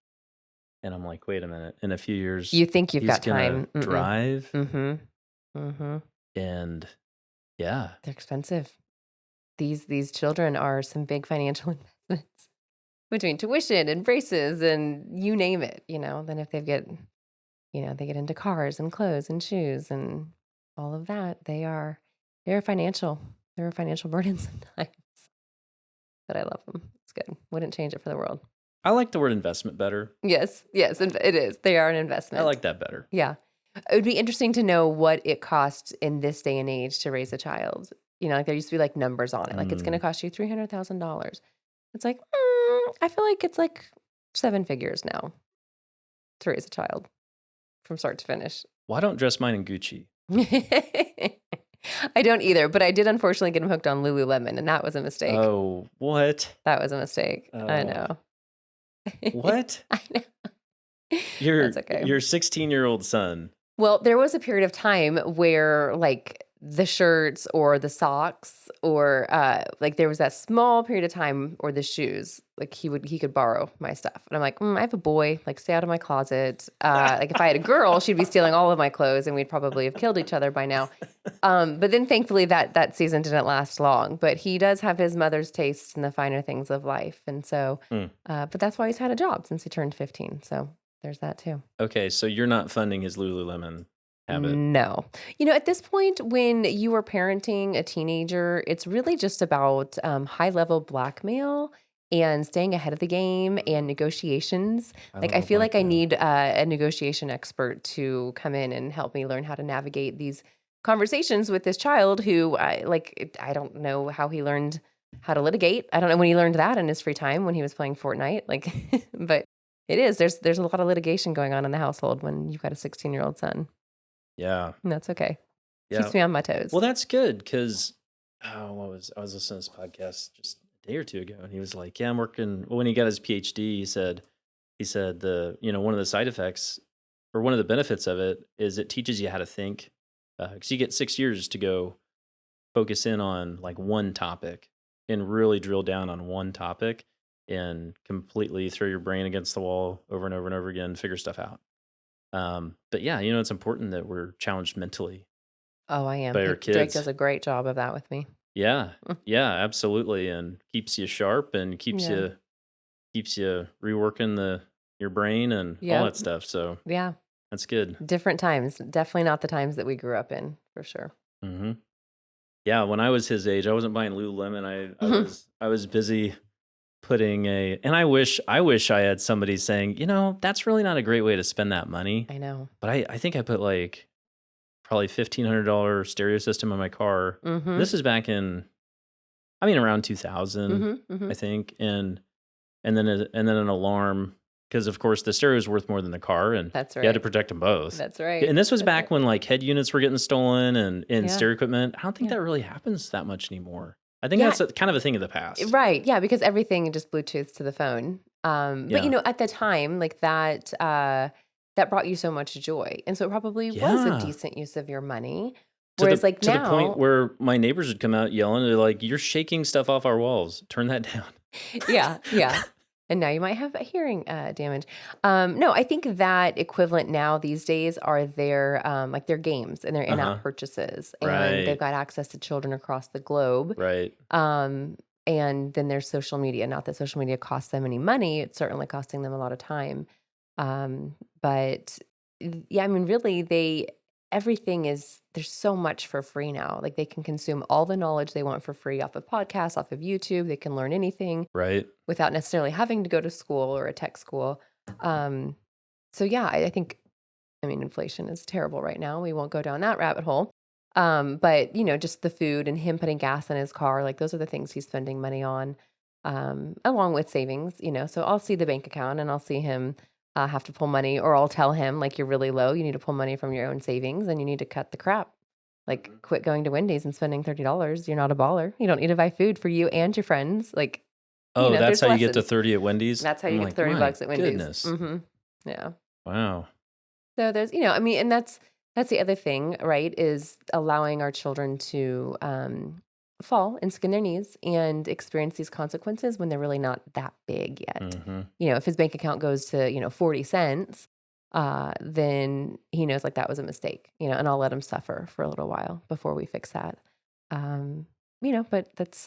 And I'm like, wait a minute. In a few years, You think you've he's got gonna time? Mm-mm. drive, Mm-hmm. Mm-hmm. and yeah, They're expensive. These children are some big financial investments between tuition and braces and you name it. Then if they get into cars and clothes and shoes and all of that, they're financial. They're a financial burden sometimes. But I love them. It's good. Wouldn't change it for the world. I like the word investment better. Yes, yes, it is. They are an I investment. like that better. Yeah. It would be interesting to know what it costs in this day and age to raise a child. Like there used to be like numbers on it. Like it's going to Mm. cost you $300,000. It's like, I feel like it's like 7 figures now to raise a child from start to finish. Well, I don't dress mine in Gucci. I don't either, but I did unfortunately get him hooked on Lululemon, and that was a mistake. Oh, what? That was a mistake. I Oh, know. what? I know. Your That's okay. your 16-year-old son. Well, there was a period of time where like the shirts or the socks or like there was that small period of time or the shoes, like he could borrow my stuff. And I'm like, I have a boy, like stay out of my closet. Like if I had a girl, she'd be stealing all of my clothes and we'd probably have killed each other by now. But then thankfully that season didn't last long, but he does have his mother's taste in the finer things of life. And so, Mm. but that's why he's had a job since he turned 15. So there's that too. Okay, so you're not funding his Lululemon habit. No. At this point, when you are parenting a teenager, it's really just about high level blackmail and staying ahead of the game and negotiations. I Like, love I feel like I blackmail. need a negotiation expert to come in and help me learn how to navigate these conversations with this child who, I don't know how he learned how to litigate. I don't know when he learned that in his free time when he was playing Fortnite. Like, but it is. There's a lot of litigation going on in the household when you've got a 16-year-old son. Yeah. And that's okay. Yeah. Keeps me on my toes. Well, that's good because I was listening to this podcast just a day or two ago, and he was like, "Yeah, I'm working." Well, when he got his PhD, he said the one of the side effects or one of the benefits of it is it teaches you how to think because you get 6 years to go focus in on like one topic and really drill down on one topic and completely throw your brain against the wall over and over and over again, figure stuff out. But yeah, it's important that we're challenged mentally Oh, I am. by our Drake kids. does a great job of that with me. Yeah, yeah, absolutely, and keeps you sharp and keeps Yeah. you reworking your brain and all Yep. that stuff. So Yeah. that's good. Different times. Definitely not the times that we grew up in, for sure. hmm Yeah, when I was his age, I wasn't buying Lululemon. I was busy putting and I wish I had somebody saying, that's really not a great way to spend that money. I know. But I think I put like probably $1,500 stereo system in my car. Mm-hmm. This is back in, around 2000, Mm-hmm. Mm-hmm. I think, and then an alarm because of course the stereo is worth more than the car, and That's you had to right. protect them both. That's right. And this was That's back right. when like head units were getting stolen and Yeah. stereo equipment. I don't think Yeah. that really happens that much anymore. I think Yeah. that's kind of a thing of the past. Right. Yeah, because everything just Bluetooth to the phone. But Yeah. at the time, like that brought you so much joy. And so it probably was a Yeah. decent use of your money. To Whereas the like to the point now, where my neighbors would come out yelling, they're like, "You're shaking stuff off our walls. Turn that down." yeah, yeah. And now you might have a hearing damage. No, I think that equivalent now these days are their their games and their in-app Uh-huh. purchases, and they've Right. got access to children across the globe. Right. And then there's social media. Not that social media costs them any money; it's certainly costing them a lot of time. But yeah, really, there's so much for free now. Like they can consume all the knowledge they want for free off of podcasts, off of YouTube. They can learn anything Right. without necessarily having to go to school or a tech school. So yeah, I think, inflation is terrible right now. We won't go down that rabbit hole. But just the food and him putting gas in his car, like those are the things he's spending money on, along with savings, so I'll see the bank account and I'll see him have to pull money, or I'll tell him like, you're really low. You need to pull money from your own savings and you need to cut the crap. Like quit going to Wendy's and spending $30. You're not a baller. You don't need to buy food for you and your friends. Like, Oh, that's there's how you get to lessons. 30 at Wendy's? That's how I'm you get like, 30 "My bucks at Wendy's. goodness. Mm-hmm. Yeah. Wow. So there's, and that's the other thing, right? Is allowing our children to fall and skin their knees and experience these consequences when they're really not that big yet. hmm If his bank account goes to 40 cents, then he knows like that was a mistake, and I'll let him suffer for a little while before we fix that. But that's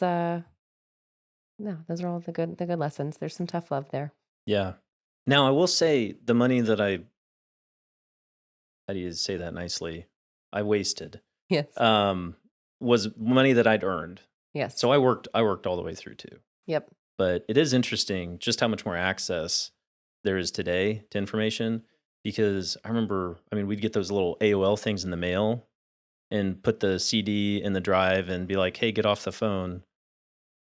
no, those are all the good lessons. There's some tough love there. Yeah. Now, I will say the money that how do you say that nicely? I wasted, Yes. was money that I'd earned. Yes. So I worked all the way through too. Yep. but it is interesting just how much more access there is today to information. Because I remember, I mean, we'd get those little AOL things in the mail and put the CD in the drive and be like, "Hey, get off the phone,"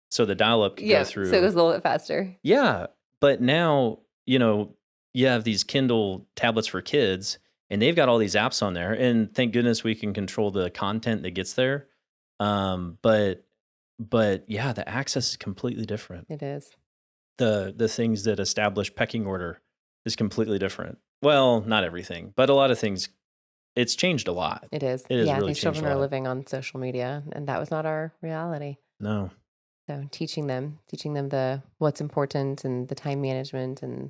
so the dial-up could go Yeah, so it through. was a little bit faster. Yeah, but now, you have these Kindle tablets for kids, and they've got all these apps on there, and thank goodness we can control the content that gets there. But yeah, the access is completely different. It is. The things that establish pecking order is completely different. Well, not everything, but a lot of things. It's changed a lot. It is. It has Yeah, really these changed children a are lot. living on social media, and that was not our reality. No. So teaching them the what's important and the time management and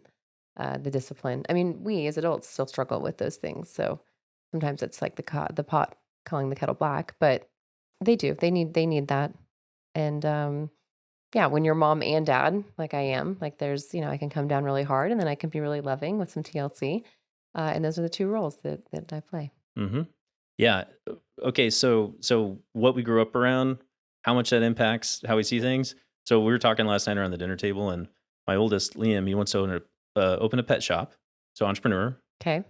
the discipline. I mean, we as adults still struggle with those things. So sometimes it's like the pot calling the kettle black, but they do. They need that. And yeah, when you're mom and dad, like I am, like there's I can come down really hard, and then I can be really loving with some TLC. And those are the two roles that I play. Mhm. Yeah. Okay, so what we grew up around, how much that impacts how we see things. So we were talking last night around the dinner table, and my oldest, Liam, he wants to open a pet shop. So entrepreneur. Okay.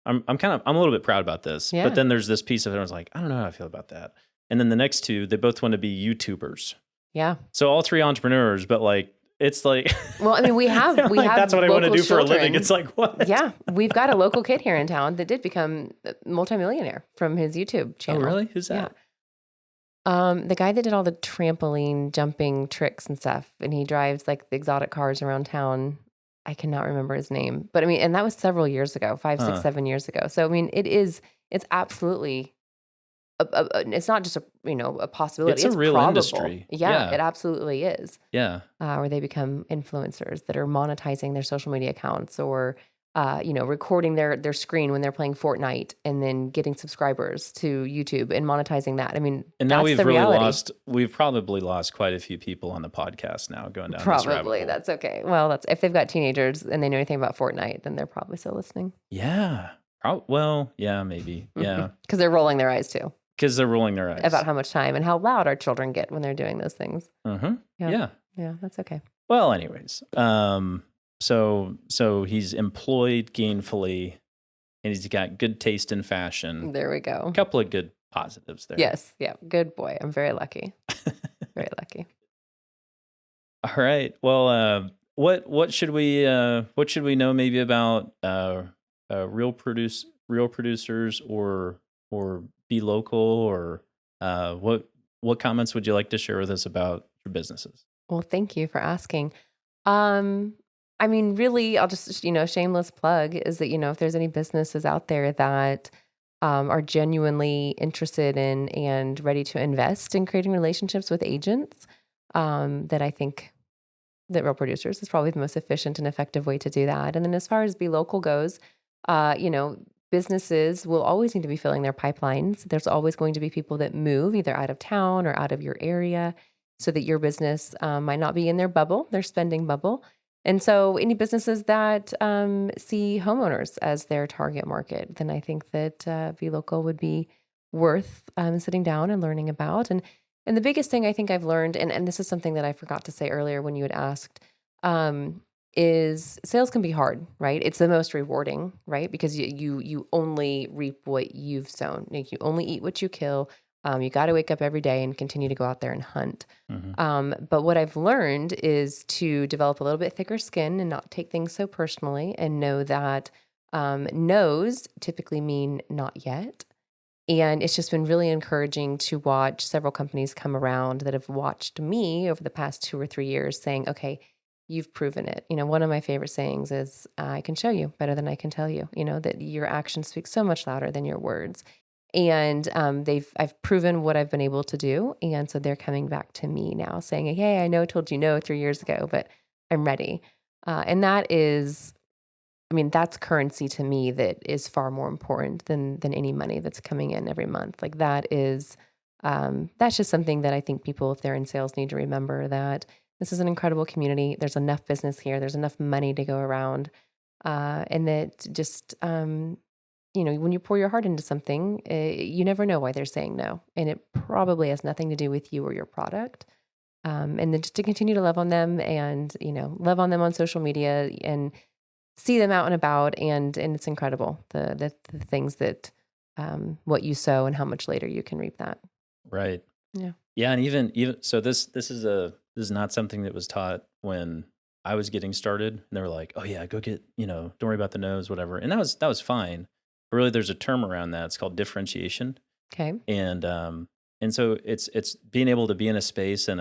I'm a little bit proud about this, but Yeah. then there's this piece of it. I was like, I don't know how I feel about that. And then the next two, they both want to be YouTubers. Yeah. So all three entrepreneurs, but like it's like, Well, I mean, we have like that's what I want to local do for a living. children. It's like what? Yeah, we've got a local kid here in town that did become a multimillionaire from his YouTube Oh, channel. really? Who's Yeah. that? The guy that did all the trampoline jumping tricks and stuff, and he drives like the exotic cars around town. I cannot remember his name, but I mean, and that was several years ago, 5, 6, Huh. 7 years ago. So I mean, it's absolutely, it's not just a possibility. It's a It's real probable. industry. Yeah, Yeah. it absolutely is. Yeah. Where they become influencers that are monetizing their social media accounts or recording their screen when they're playing Fortnite and then getting subscribers to YouTube and monetizing that. I mean, And now that's we've the really reality. we've probably lost quite a few people on the podcast now going down this rabbit Probably hole. that's okay. Well, that's if they've got teenagers and they know anything about Fortnite, then they're probably still listening. Yeah. Well, yeah, maybe. Yeah. Because they're rolling their eyes too Because they're rolling their eyes. about how much time and how loud our children get when they're doing those things. Uh-huh. Yeah. Yeah. Yeah, that's okay. Well, anyways. So he's employed gainfully and he's got good taste in fashion. There we A go. couple of good positives there. Yes. Yeah. Good boy. I'm very lucky. Very lucky. All right. Well, what should we know maybe about real producers or be local or what comments would you like to share with us about your businesses? Well, thank you for asking. I mean, really, I'll just, shameless plug is that, if there's any businesses out there that are genuinely interested in and ready to invest in creating relationships with agents, that I think that Real Producers is probably the most efficient and effective way to do that. And then as far as Be Local goes, businesses will always need to be filling their pipelines. There's always going to be people that move either out of town or out of your area so that your business might not be in their bubble, their spending bubble. And so any businesses that see homeowners as their target market, then I think that Be Local would be worth sitting down and learning about. And the biggest thing I think I've learned, and this is something that I forgot to say earlier when you had asked, is sales can be hard, right? It's the most rewarding, right? Because you only reap what you've sown. Like you only eat what you kill. You got to wake up every day and continue to go out there and hunt. Mhm. But what I've learned is to develop a little bit thicker skin and not take things so personally and know that no's typically mean not yet. And it's just been really encouraging to watch several companies come around that have watched me over the past 2 or 3 years saying, okay, you've proven it. One of my favorite sayings is, I can show you better than I can tell you, that your actions speak so much louder than your words. And I've proven what I've been able to do. And so they're coming back to me now saying, hey, I know I told you no 3 years ago, but I'm ready. And that is, that's currency to me that is far more important than any money that's coming in every month. Like that is, that's just something that I think people, if they're in sales, need to remember that this is an incredible community. There's enough business here. There's enough money to go around. And that just, when you pour your heart into something, you never know why they're saying no. And it probably has nothing to do with you or your product. And then just to continue to love on them and, love on them on social media and see them out and about. And it's incredible the things that, what you sow and how much later you can reap that. Right. Yeah. Yeah, and even so this is not something that was taught when I was getting started. And they were like, "Oh yeah, go get, don't worry about the nose, whatever." And that was fine. But really there's a term around that. It's called differentiation. Okay. And so it's being able to be in a space and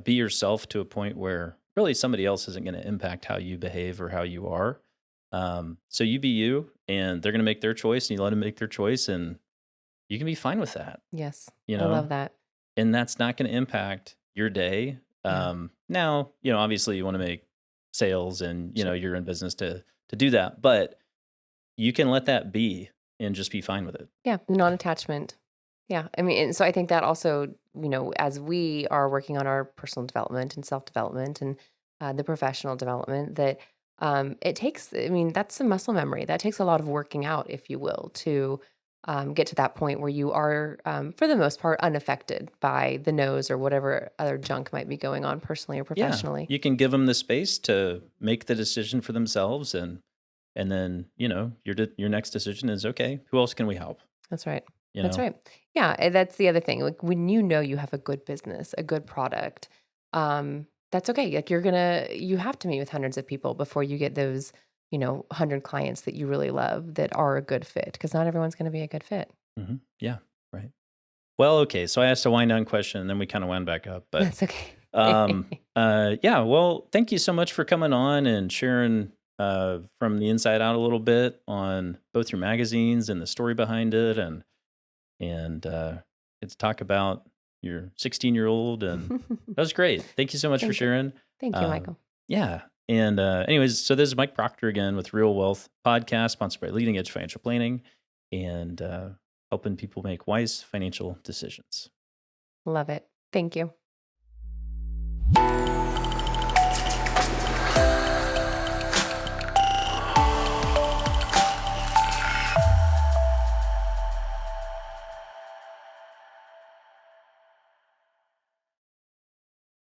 be yourself to a point where really somebody else isn't going to impact how you behave or how you are. So you be you, and they're going to make their choice, and you let them make their choice, and you can be fine with that, Yes. you I love know, that. and that's not going to impact your day. Yeah. Now, obviously you want to make sales, and Sure. you're in business to do that, but you can let that be and just be fine with it. Yeah. Non-attachment. Yeah. I mean, and so I think that also, as we are working on our personal development and self-development and the professional development, that it takes, I mean, that's the muscle memory. That takes a lot of working out, if you will, to get to that point where you are, for the most part, unaffected by the nose or whatever other junk might be going on personally or Yeah, professionally. you can give them the space to make the decision for themselves, and then, your next decision is, "Okay, who else can we help?" That's right. You That's know? right. Yeah, and that's the other thing. Like when you know you have a good business, a good product, that's okay. Like you have to meet with hundreds of people before you get those, 100 clients that you really love that are a good fit because not everyone's going to be a good fit. Mhm. Yeah, right. Well, okay, so I asked a wind down question, and then we kinda wound back up, but, That's okay. yeah, well, thank you so much for coming on and sharing, from the inside out a little bit on both your magazines and the story behind it, and get to talk about your 16-year-old, and that was great. Thank you so much for Thank you. sharing. Thank you, Um, Michael. yeah, and, anyways, so this is Mike Proctor again with Real Wealth Podcast, sponsored by Leading Edge Financial Planning, and, helping people make wise financial decisions. Love it. Thank you.